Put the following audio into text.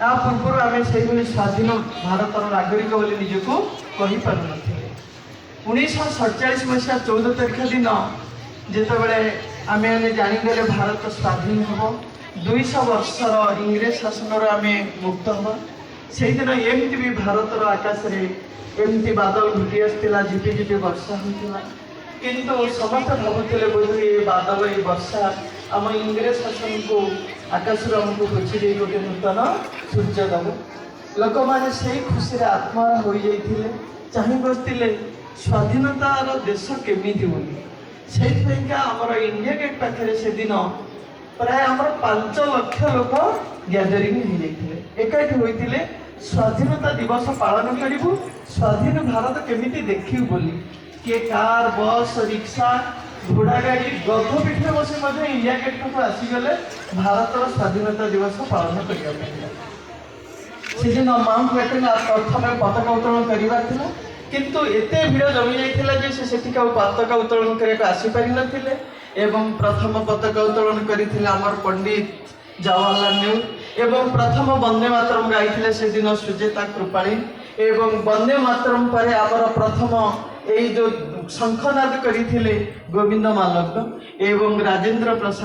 या पूर्व आम से स्वाधीन भारत नागरिक बोली निजको कही पार न 1947 मसीहा 14 तारीख दिन जितेबाला आम जाणीगले भारत स्वाधीन हम 200 वर्षर इंग्रेज शासन आम मुक्त हम से दिन एमती भी भारत आकाश एमती बादल घुटी आसला झिपिझिपि वर्षा होता किंतु समस्त भावुले बोध ये बादल ये वर्षा आम इंग्रेज शासन को आकाश आमको खोजी गोटे नूतन सूर्य दब लोक मैंने से खुशी आत्महरा हो जाते चाह बसते स्वाधीनतार देश केमी बोली से आमर इंडिया गेट पाखे से दिन प्राय आम 5 लाख लोक गैदरिंग हो जाते एकाठी होते स्वाधीनता दिवस पालन करूँ स्वाधीन भारत केमी देखू बोली किए कार बस रिक्शा घोड़ा गाड़ी गध पीठ बस इंडिया गेट पाक आसीगले भारत स्वाधीनता दिवस पालन करने से दिन माउंट बैटन प्रथम पताका उत्तोलन करवा किंतु एते भिड़ जमी जाइए से पताका उत्तोलन करने आसीपारि नथिले एवं प्रथम पताका उत्तोलन करथिले हमर पंडित जवाहरलाल नेहरू एवं प्रथम वंदे मातरम गाइथिले से दिन सुजेता कृपाणी एवं वंदे मातरम पर आमर प्रथम यही जो शंखनाद करथिले गोविंद मालव्य एवं राजेंद्र प्रसाद